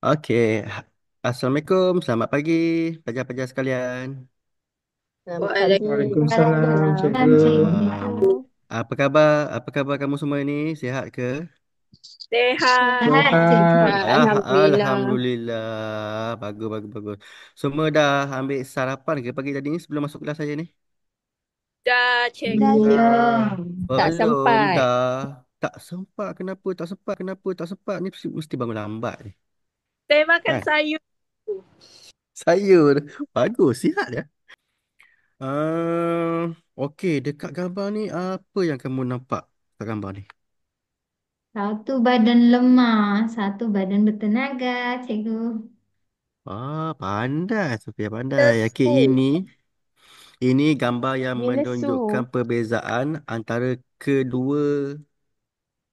Okey. Assalamualaikum, selamat pagi pelajar-pelajar sekalian. Selamat pagi. Waalaikumsalam, Waalaikumsalam, cikgu. cikgu. Apa khabar? Apa khabar kamu semua ini? Sihat ke? Sehat. Sehat. Alhamdulillah. Alhamdulillah. Bagus, bagus, bagus. Semua dah ambil sarapan ke pagi tadi ni sebelum masuk kelas saya ni? Dah, cikgu. Belum. Belum. Tak Belum sempat. dah. Tak sempat. Kenapa? Tak sempat. Kenapa? Tak sempat. Ni mesti bangun lambat ni. Saya makan Kan? sayur. Sayur. Bagus. Sihat ya. Okey. Dekat gambar ni apa yang kamu nampak dekat gambar ni? Satu badan lemah, satu badan bertenaga, cikgu. Pandai. Sophia pandai. Okey, Lesu. ini gambar yang Ni menunjukkan lesu. perbezaan antara kedua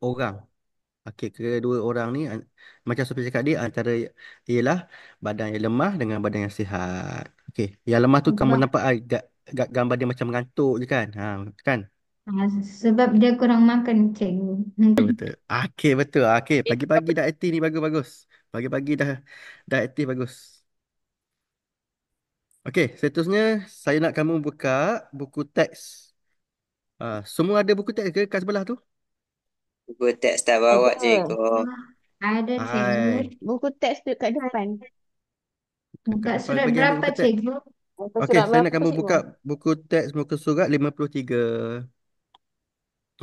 orang. Okey, kedua orang ni macam Sophia cakap dia antara ialah badan yang lemah dengan badan yang sihat. Okey, yang lemah tu kamu Sebab, nampak gambar dia macam mengantuk je kan? Kan? ah, sebab dia kurang makan, cikgu. Betul. Okey, betul. Okey, pagi-pagi dah aktif ni bagus-bagus. Pagi-pagi dah aktif bagus. Okey, seterusnya saya nak kamu buka buku teks. Semua ada buku teks ke kat sebelah tu? Buku teks tak bawa Ada. cikgu. Ah, ada, cikgu. Hai. Buku teks dekat depan. Kat Buka depan surat pergi ambil berapa, buku teks. cikgu? Muka Okey, surat saya nak berapa, kamu cikgu? buka buku teks muka surat 53.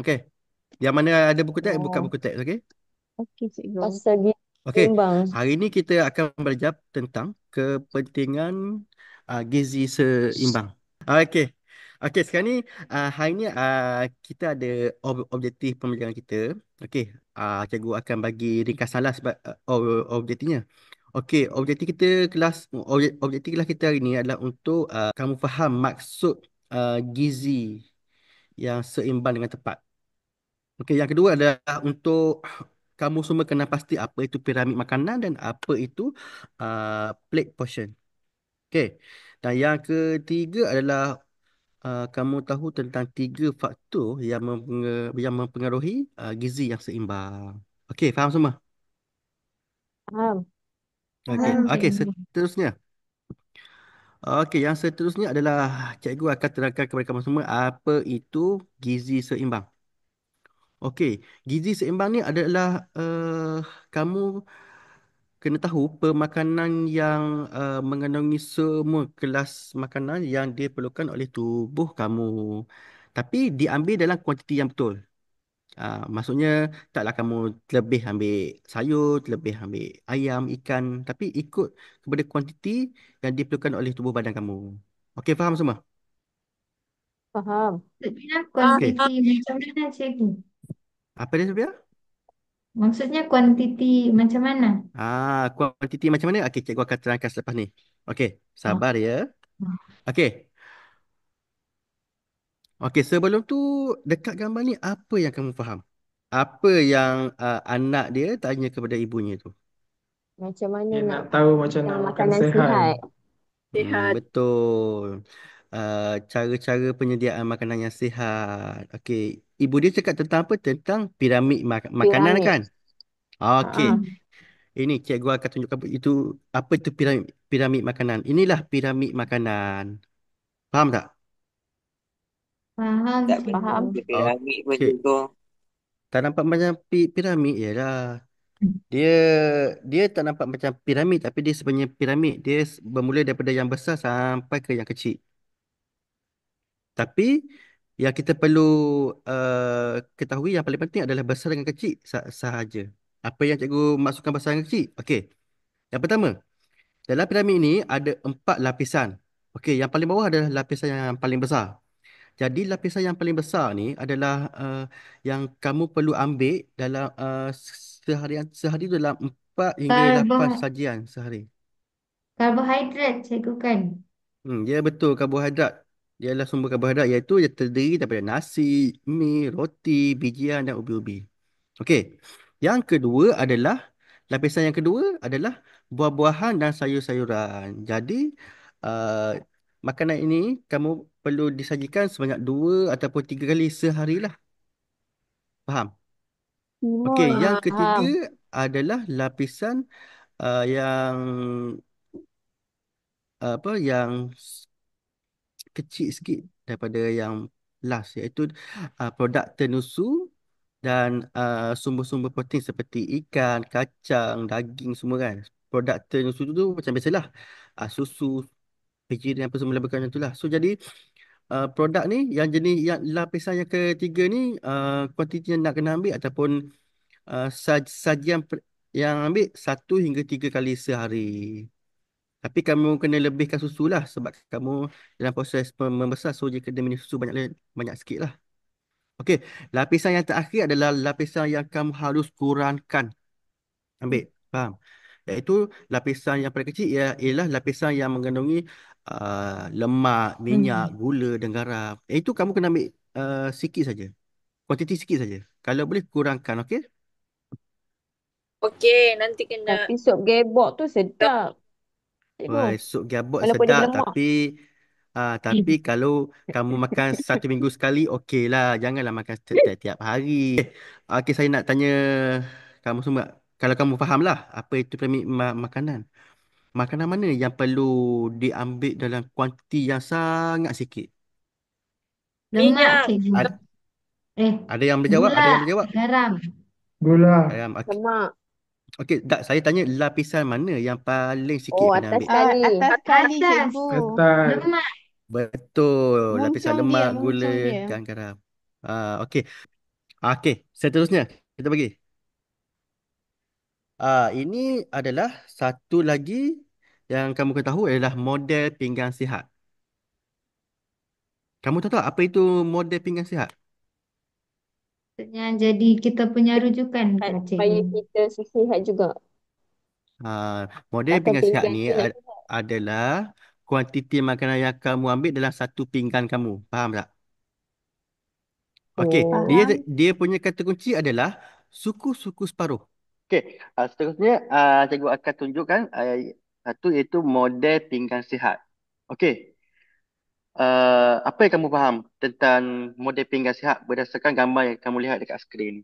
Okey. Yang mana ada buku teks, buka Oh, buku teks, okey? okey, cikgu. Pasal dia Okey. seimbang. Hari ini kita akan belajar tentang kepentingan gizi seimbang. Okey. Okey, sekarang ni hari ni kita ada objektif pembelajaran kita. Okey. Cikgu akan bagi ringkasanlah sebab objektifnya. Okey, objektif kelas kita hari ini adalah untuk kamu faham maksud gizi yang seimbang dengan tepat. Okey, yang kedua adalah untuk kamu semua kena pasti apa itu piramid makanan dan apa itu plate portion. Okey. Dan yang ketiga adalah kamu tahu tentang tiga faktor yang mempengaruhi gizi yang seimbang. Okey, faham semua? Faham. Okey. Faham, Okey, cikgu. seterusnya. Okey, yang seterusnya adalah cikgu akan terangkan kepada kamu semua apa itu gizi seimbang. Okey, gizi seimbang ni adalah kamu kena tahu pemakanan yang mengandungi semua kelas makanan yang diperlukan oleh tubuh kamu. Tapi diambil dalam kuantiti yang betul. Maksudnya taklah kamu lebih ambil sayur, lebih ambil ayam, ikan, tapi ikut kepada kuantiti yang diperlukan oleh tubuh badan kamu. Okey, faham semua? Faham. Maksudnya Okey. kuantiti macam mana, cikgu? Apa dia Sophia? Maksudnya kuantiti macam mana? Kuantiti macam mana? Okey, cikgu akan terangkan selepas ni. Okey, Oh. sabar ya. Okey. Okey, sebelum tu dekat gambar ni apa yang kamu faham? Apa yang anak dia tanya kepada ibunya tu? Macam mana Dia nak nak tahu macam makan nak makan makanan sehat. sihat? Sihat. Betul. Cara-cara penyediaan makanan yang sihat. Okey, ibu dia cakap tentang apa? Tentang piramid makanan Piramid. kan? Okey, Ah, ini cikgu akan tunjukkan itu apa itu piramid makanan. Inilah piramid makanan. Faham tak? Faham, Tak cikgu. betul faham. ke piramid pun Okey, cikgu. tak nampak macam piramid je lah. Dia dia tak nampak macam piramid tapi dia sebenarnya piramid. Dia bermula daripada yang besar sampai ke yang kecil. Tapi yang kita perlu ketahui yang paling penting adalah besar dengan kecil sahaja. Apa yang cikgu maksudkan besar dengan kecil? Okey. Yang pertama, dalam piramid ini ada 4 lapisan. Okey, yang paling bawah adalah lapisan yang paling besar. Jadi lapisan yang paling besar ni adalah yang kamu perlu ambil dalam sehari dalam 4 hingga Karbo 8 sajian sehari. Karbohidrat, cikgu kan? Ya betul karbohidrat. Dia adalah sumber karbohidrat iaitu dia terdiri daripada nasi, mi, roti, bijian dan ubi-ubi. Okey. Yang kedua adalah lapisan yang kedua adalah buah-buahan dan sayur-sayuran. Jadi uh, makanan ini kamu perlu disajikan sebanyak 2 ataupun 3 kali sehari lah. Faham? Okey, Timun. yang ketiga Faham. adalah lapisan yang yang kecil sikit daripada yang last, iaitu produk tenusu dan sumber-sumber protein seperti ikan, kacang, daging semua kan. Produk tenusu tu macam biasalah, susu, vegetarian apa semua lebih kurang macam tu lah. So jadi produk ni yang jenis yang lapisan yang ketiga ni, kuantiti yang nak kena ambil ataupun sajian yang ambil 1 hingga 3 kali sehari. Tapi kamu kena lebihkan susu lah sebab kamu dalam proses membesar, so dia kena minum susu banyak banyak sikit lah. Okey, lapisan yang terakhir adalah lapisan yang kamu harus kurangkan ambil. Faham? Iaitu lapisan yang paling kecil ialah lapisan yang mengandungi lemak, minyak, Hmm. gula dan garam. Itu kamu kena ambil sikit saja. Kuantiti sikit saja. Kalau boleh kurangkan, okey? Okey, nanti kena Tapi sup gebok tu sedap. Cikgu. Wah, sup gabok Walaupun dia sedap berlemak. tapi kalau kamu makan 1 minggu sekali okey lah. Janganlah makan setiap hari. Okey, saya nak tanya kamu semua. Kalau kamu faham lah apa itu piramid makanan. Makanan mana yang perlu diambil dalam kuantiti yang sangat sikit? Lemak, minyak. cikgu. Ad- Eh, Ada yang boleh jawab? Ada gula, yang boleh jawab? garam. Gula. Okey, Lemak. okey, tak, saya tanya lapisan mana yang paling sikit Oh, kena atas ambil? kali. Atas kali, Atas, cikgu. Atas. lemak. Betul, lapisan Muncung dia, lemak, gula muncung dia. dan garam. Okey. Okey, seterusnya kita bagi. Ini adalah satu lagi yang kamu ketahui adalah model pinggang sihat. Kamu tahu tak apa itu model pinggang sihat? Maksudnya jadi kita punya rujukan, Kak Supaya cikgu. kita sihat juga. Ah, model Makan pinggang sihat pinggan ni tu yang adalah kuantiti makanan yang kamu ambil dalam satu pinggan kamu. Faham tak? Okey, oh. Faham? dia punya kata kunci adalah suku-suku separuh. Okey, seterusnya cikgu akan tunjukkan satu iaitu model pinggang sihat. Okey, apa yang kamu faham tentang model pinggang sihat berdasarkan gambar yang kamu lihat dekat skrin ni?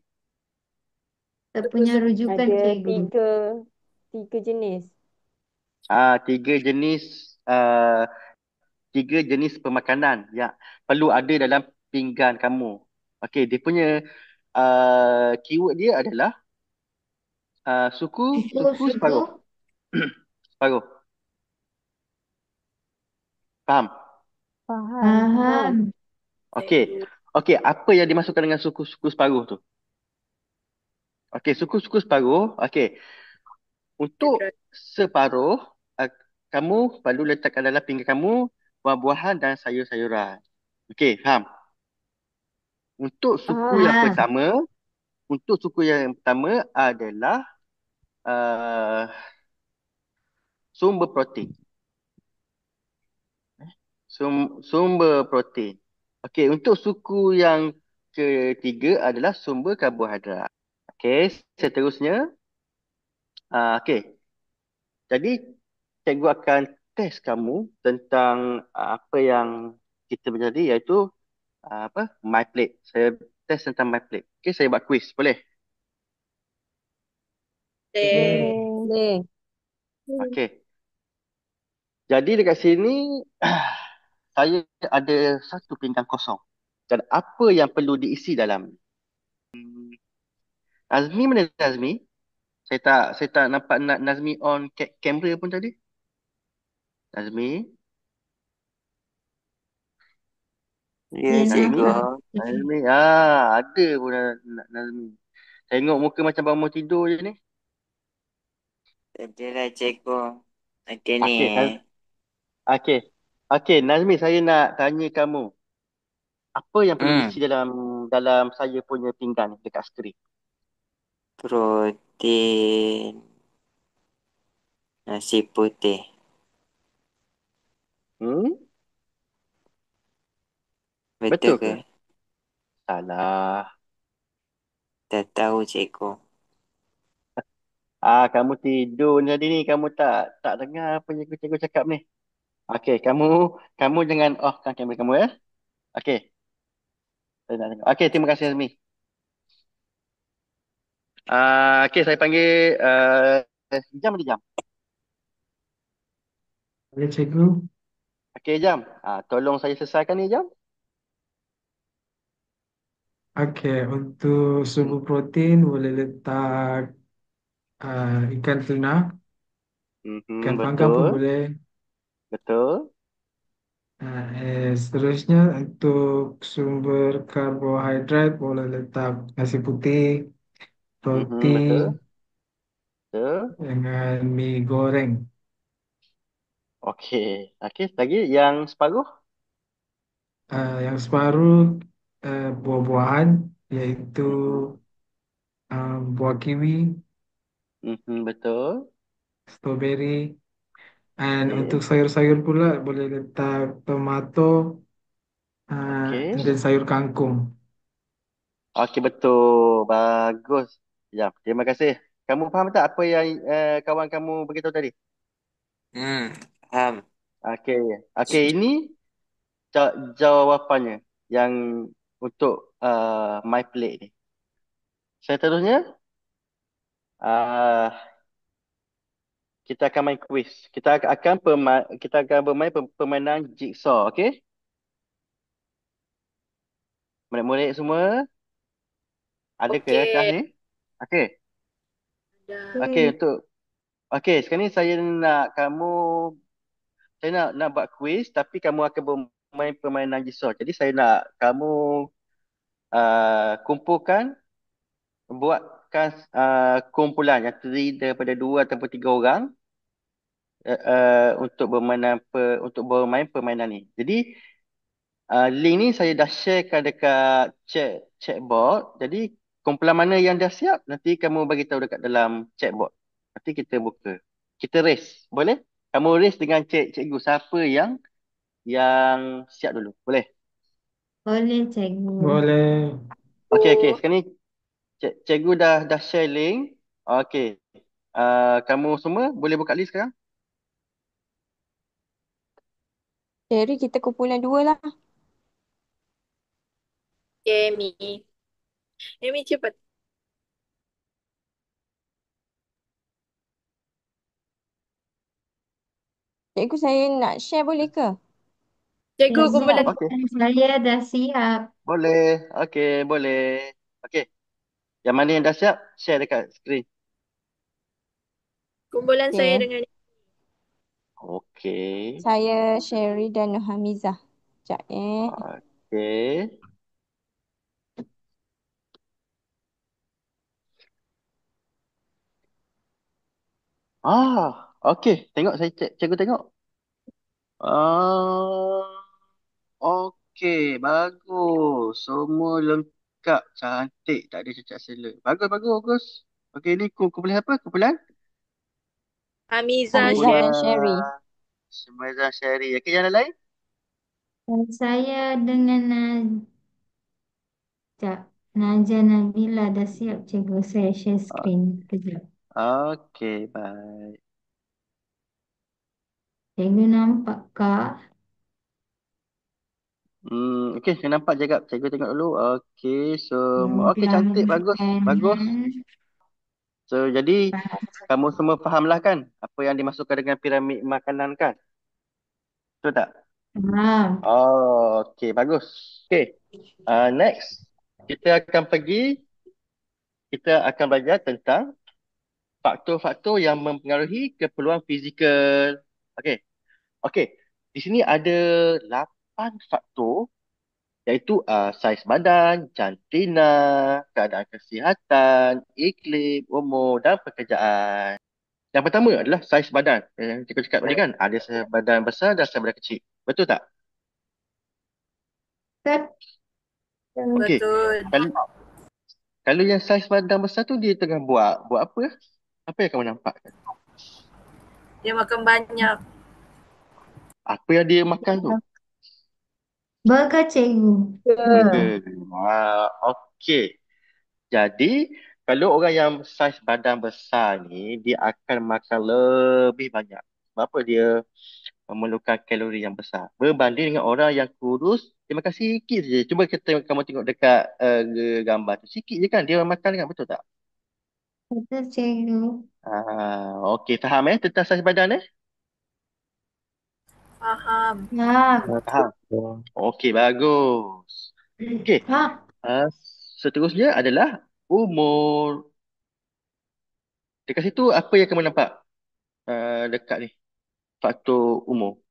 Kita punya rujukan, Ada cikgu. tiga jenis. Tiga jenis uh, tiga jenis pemakanan yang perlu ada dalam pinggan kamu. Okey, dia punya keyword dia adalah suku suku Suku-suku. separuh. Separuh. Faham? Faham. Faham. Okey. Okey, apa yang dimasukkan dengan suku-suku separuh tu? Okey, suku-suku separuh. Okey, untuk separuh kamu perlu letakkan dalam pinggan kamu buah-buahan dan sayur-sayuran. Okey, faham? Untuk suku yang Faham. Faham. pertama, untuk suku yang pertama adalah uh, sumber protein. Sumber protein. Okey, untuk suku yang ketiga adalah sumber karbohidrat. Okey, seterusnya. Okey, jadi cikgu akan test kamu tentang apa yang kita berjadi, iaitu My Plate. Saya test tentang My Plate. Okey, saya buat quiz, boleh? Boleh. Boleh. Okey. Jadi dekat sini saya ada satu pinggan kosong. Dan apa yang perlu diisi dalam? Nazmi mana Nazmi? Saya tak nampak Nazmi on kamera pun tadi. Nazmi, Ya, Ya, Nazmi, cikgu. nampak. Nazmi. Ada pun Nazmi. Tengok muka macam bangun tidur je ni. Adalah cikgu. Okey ni. Okey, okey. Okey, Nazmi, saya nak tanya kamu. Apa yang perlu diisi Hmm. dalam dalam saya punya pinggan dekat skrin? Protein. Nasi putih. Hmm? Betul Betul ke? ke? Salah. Tak tahu cikgu. Kamu tidur ni tadi ni. Kamu tak dengar apa yang cikgu cakap ni. Okey, kamu jangan offkan kamera kamu ya. Okey, saya nak tengok. Okey, terima kasih Azmi. Okey, saya panggil Jam ada jam. Ya, cikgu. Okey, Jam. Tolong saya selesaikan ni, Jam. Oke, untuk Hmm. sumber protein boleh letak ikan tuna, ikan panggang pun Betul. boleh. Betul. Seterusnya untuk sumber karbohidrat boleh letak nasi putih, roti, Betul. Betul. dengan mie goreng. Okey. Okey, lagi yang separuh. Yang separuh buah-buahan yaitu Mhm. buah kiwi, Betul. strawberry, dan untuk Okey. sayur-sayur pula boleh letak tomato Okey. dan sayur kangkung. Okey, betul. Bagus. Jam. Terima kasih. Kamu faham tak apa yang kawan kamu beritahu tadi? Faham. Okey. Okey, ini jawapannya yang untuk my plate ni. Seterusnya, uh, kita akan main quiz. Kita akan bermain permainan jigsaw, okey? Murid-murid semua, ada ke kelas Okey. ni? Okey. Dah. Okey, okey, sekarang ni saya nak buat quiz tapi kamu akan bermain permainan jigsaw. Jadi saya nak kamu kumpulkan buatkan kumpulan yang terdiri daripada dua ataupun tiga orang untuk bermain permainan ni. Jadi link ni saya dah sharekan dekat chatbot. Jadi kumpulan mana yang dah siap nanti kamu bagi tahu dekat dalam chatbot. Nanti kita buka. Kita race. Boleh? Kamu race dengan cikgu siapa yang siap dulu. Boleh? Boleh, cikgu. Boleh. Okey, okey. Sekarang ni cikgu dah share link. Okey. Kamu semua boleh buka list sekarang? Sherry, kita kumpulan dua lah. Okey, Mi. Mi cepat. Cikgu, saya nak share boleh ke? Cikgu Dah siap. kumpulan Okey. Saya dah siap. Boleh. Okey, boleh. Okey. Yang mana yang dah siap, share dekat skrin. kumpulan saya Okey. dengan Okey. Saya Sherry dan Hamizah. Sekejap Okey. Okey. Tengok saya cikgu tengok. Ah, okey. Bagus. Semua lengkap. Cantik. Tak ada cacat sela. Bagus, bagus, bagus. Okey, ni kumpulan apa? Hamiza Hamizah Syed. dan Sherry. Kumpulan Semazan Syari. Okey, yang lain? Dan saya dengan Najah. Najah Nabila dah siap, cikgu. Saya share screen. Kejap. Okey, baik. Cikgu nampak kah? Okey, saya nampak cakap. Cikgu tengok dulu. Okey, semua. Okey, cantik. Kumpulan Bagus. Bagus. makanan. So, jadi kamu semua fahamlah kan apa yang dimasukkan dengan piramid makanan kan? Betul tak? Faham. Okey, bagus. Okey, next. Kita akan belajar tentang faktor-faktor yang mempengaruhi keperluan fizikal. Okey. Okey. Di sini ada 8 faktor iaitu saiz badan, jantina, keadaan kesihatan, iklim, umur dan pekerjaan. Yang pertama adalah saiz badan. Yang kita cakap tadi kan, ada saiz badan besar dan saiz badan kecil. Betul tak? Betul. Okey. Betul. Kalau, kalau yang saiz badan besar tu dia tengah buat apa? Apa yang kamu nampak? Dia makan banyak. Apa yang dia makan tu? Burger, cikgu. Burger. Okey. Jadi, kalau orang yang saiz badan besar ni, dia akan makan lebih banyak. Sebab apa? Dia memerlukan kalori yang besar. Berbanding dengan orang yang kurus, dia makan sikit je. Cuba kamu tengok dekat gambar tu. Sikit je kan dia makan kan, betul tak? Betul, cikgu. Okey, faham tentang saiz badan Faham. Ya. Faham. Okey, bagus. Okey, Ha. uh, seterusnya adalah umur. Dekat situ apa yang kamu nampak dekat ni? Faktor umur.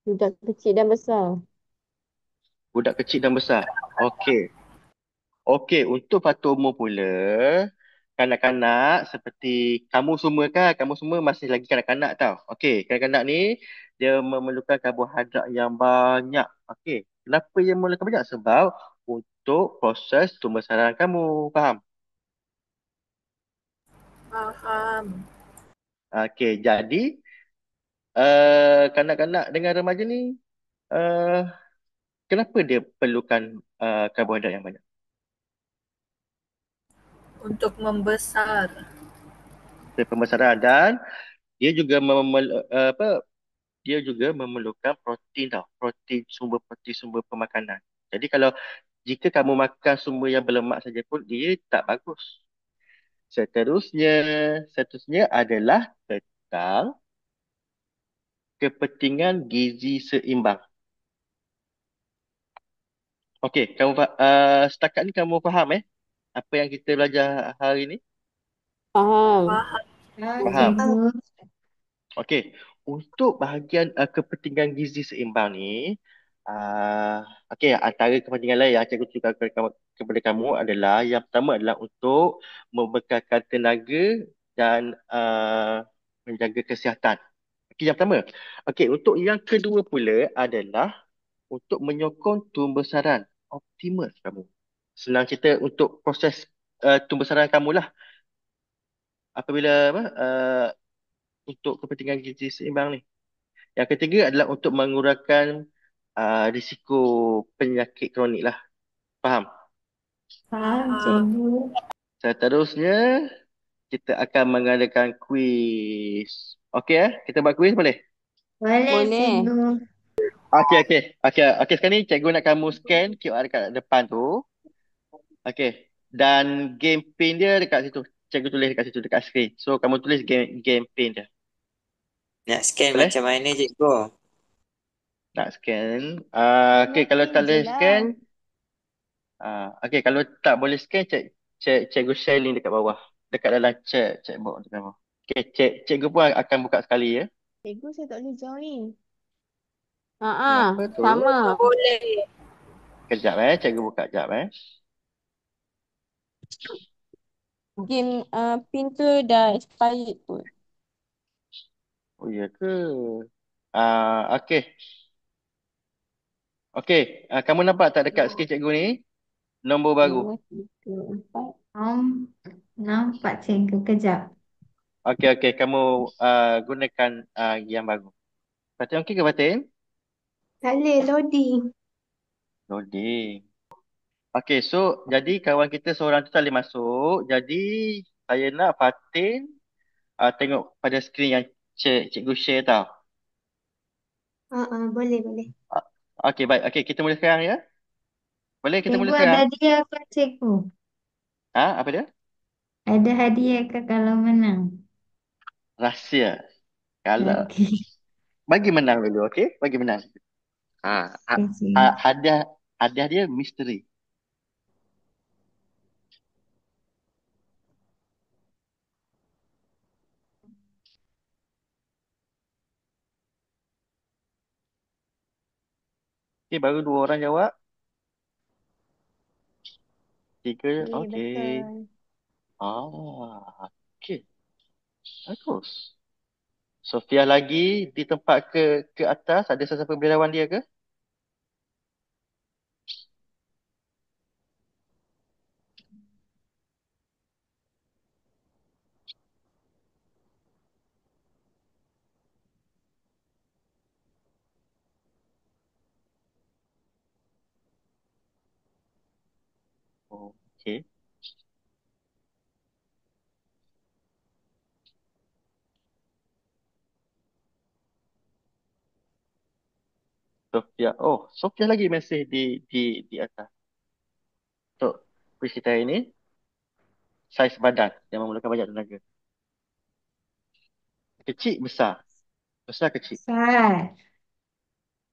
Budak kecil dan besar. Budak kecil dan besar. Okey. Okey, untuk faktor umur pula, kanak-kanak seperti kamu semua kan, kamu semua masih lagi kanak-kanak tau. Okey, kanak-kanak ni dia memerlukan karbohidrat yang banyak. Okey, kenapa dia memerlukan banyak? Sebab untuk proses pembesaran kamu, faham? Faham. Okey, jadi kanak-kanak dengan remaja ni uh, kenapa dia perlukan karbohidrat yang banyak? Untuk membesar. Untuk pembesaran dan dia juga dia juga memerlukan protein tau. Protein sumber pemakanan. Jadi kalau jika kamu makan sumber yang berlemak saja pun dia tak bagus. Seterusnya, seterusnya adalah tentang kepentingan gizi seimbang. Okey, setakat ni kamu faham apa yang kita belajar hari ni? Faham. Faham. Ya, Faham. cikgu. Okey, untuk bahagian kepentingan gizi seimbang ni, okey, antara kepentingan lain yang cikgu tunjukkan kepada kamu adalah yang pertama adalah untuk membekalkan tenaga dan menjaga kesihatan. Okey, yang pertama. Okey, untuk yang kedua pula adalah untuk menyokong tumbesaran optimal kamu. Senang cerita untuk proses tumbesaran kamu lah apabila untuk kepentingan gizi seimbang ni. Yang ketiga adalah untuk mengurangkan risiko penyakit kronik lah. Faham? Faham, Faham. cikgu. Seterusnya, kita akan mengadakan kuis. Okey kita buat kuis boleh? Boleh, Boleh. cikgu. Okey, sekarang ni cikgu nak kamu scan QR dekat depan tu. Okey. Dan game pin dia dekat situ. Cikgu tulis dekat situ, dekat screen. So, kamu tulis game pin dia. Nak scan Boleh? macam mana cikgu? Nak scan. Okey, kalau tak boleh scan, okey, kalau tak boleh scan, cikgu share link dekat bawah. Dekat dalam chat box dekat bawah. Okey, cikgu pun akan buka sekali ya. Cikgu saya tak boleh join. Kenapa tu? Sama. Tak boleh. Kejap cikgu buka kejap Game pin tu dah expired pun. Oh iya ke? Okey. Okey, kamu nampak tak dekat skrin cikgu ni? Nombor baru. 2, 3, 4. Nampak, cikgu. Kejap. Okey, kamu gunakan yang baru. Fatin okey ke Fatin? Tak boleh loading. Loading. Okey, so jadi kawan kita seorang tu tak boleh masuk. Jadi saya nak Fatin tengok pada skrin yang cikgu share tau. Boleh, boleh. Okey, baik. Okey, kita mula sekarang ya. Boleh kita mula Cikgu ada sekarang? hadiah apa, cikgu? Apa dia? Ada hadiah ke kalau menang? Rahsia. Kalau Okey. bagi menang dulu, okey? Bagi menang. Ha, ha, Okey, cikgu. hadiah dia misteri. Okey, baru 2 orang jawab. 3, Ya, okey. betul. Okey. Bagus. Sofia lagi di tempat ke atas. Ada sesiapa biarawan dia ke? Okey. Sofia. Oh, Sofia lagi masih di atas. Untuk kuis kita hari ini, saiz badan yang memerlukan banyak tenaga. Kecil, besar. Besar kecil. Besar.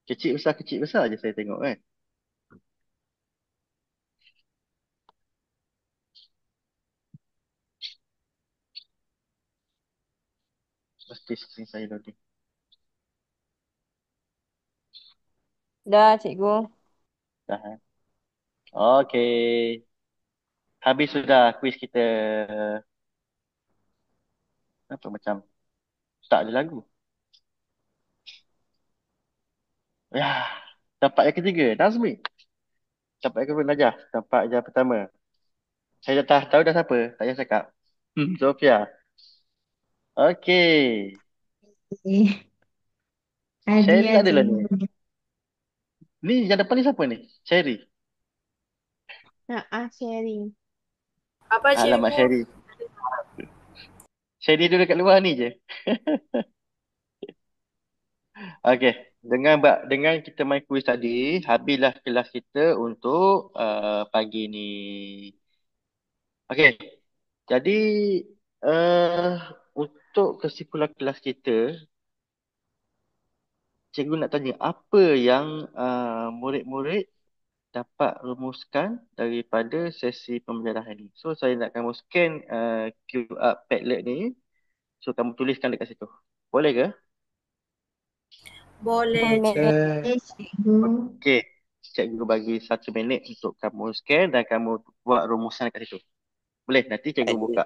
Kecil besar je saya tengok kan. Pasti screen saya loading. Dah, cikgu. Dah. Okey. Habis sudah kuis kita. Apa macam tak ada lagu. Ya. Tempat yang ketiga. Nazmi. Tempat yang kedua Najah. Tempat yang pertama. Saya dah tahu dah siapa. Tak payah cakap. Sofia. Okey. Eh, Sherry hadiah tak adalah ni. cikgu. Ni yang depan ni siapa ni? Sherry. Sharing. Apa Alamak cikgu? Sherry. Sherry duduk kat luar ni je. Okey. Dengan kita main kuis tadi, habislah kelas kita untuk pagi ni. Okey. Jadi uh, untuk kesimpulan kelas kita, cikgu nak tanya apa yang murid-murid dapat rumuskan daripada sesi pembelajaran ini. So saya nak kamu scan QR Padlet ni. So kamu tuliskan dekat situ. Boleh ke? Boleh Boleh. cikgu. Cikgu. Okey. Cikgu bagi 1 minit untuk kamu scan dan kamu buat rumusan dekat situ. Boleh? Nanti cikgu Ada, buka.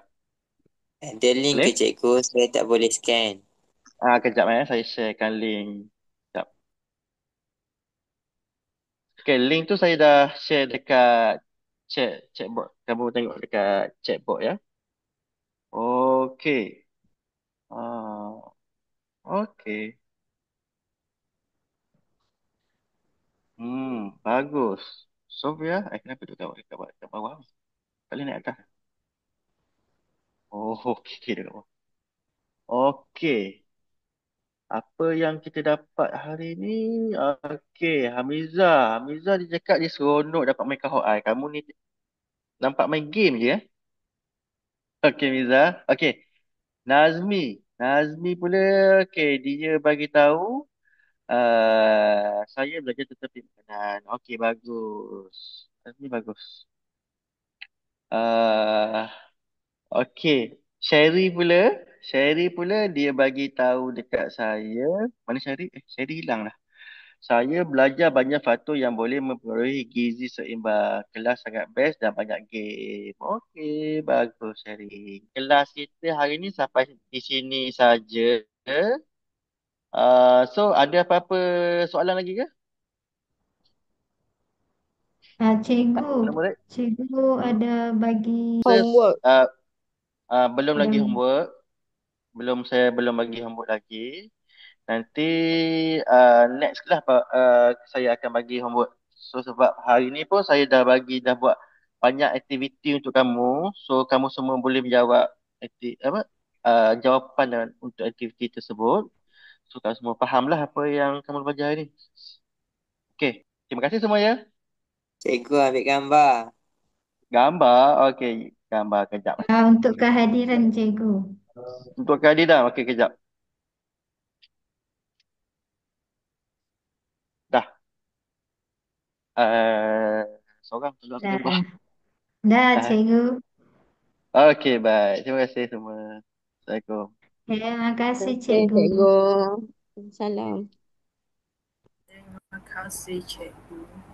ada link Boleh? ke cikgu? Saya tak boleh scan. Kejap saya sharekan link. Kejap. Okay, link tu saya dah share dekat chatbot. Kamu tengok dekat chatbot ya. Okey. Ah, okey. Bagus. Sofia, kenapa duduk kat bawah? Tak boleh naik atas. Oh, okey dekat bawah. Okey. Apa yang kita dapat hari ni? Okey, Hamizah. Hamizah dia cakap dia seronok dapat main kahwat ai. Kamu ni nampak main game je eh? Okey, Miza. Okey. Nazmi. Nazmi pula, okey, dia bagi tahu saya belajar tetapi makanan. Okey, bagus. Nazmi bagus. Uh, okey. Sherry pula. Sherry pula dia bagi tahu dekat saya. Mana Sherry? Sherry hilang lah. Saya belajar banyak faktor yang boleh mempengaruhi gizi seimbang. Kelas sangat best dan banyak game. Okey, bagus Sherry. Kelas kita hari ni sampai di sini saja. So ada apa-apa soalan lagi ke? Cikgu. Soalan murid? Cikgu Hmm? ada bagi Homework. Belum ada lagi homework. Saya belum bagi homework lagi. Nanti next lah saya akan bagi homework. So sebab hari ni pun saya dah buat banyak aktiviti untuk kamu. So kamu semua boleh menjawab jawapan untuk aktiviti tersebut. So kamu semua fahamlah apa yang kamu belajar hari ni. Okey. Terima kasih semua ya. Cikgu ambil gambar. Gambar. Okey. Gambar kejap. untuk kehadiran cikgu. Untuk keadilan. Okey kejap. Dah. Seorang tu aku gambar. Dah. Dah Dah. cikgu. Okey, baik. Terima kasih semua. Assalamualaikum. Terima kasih Okey, cikgu. cikgu. Salam. Terima kasih cikgu.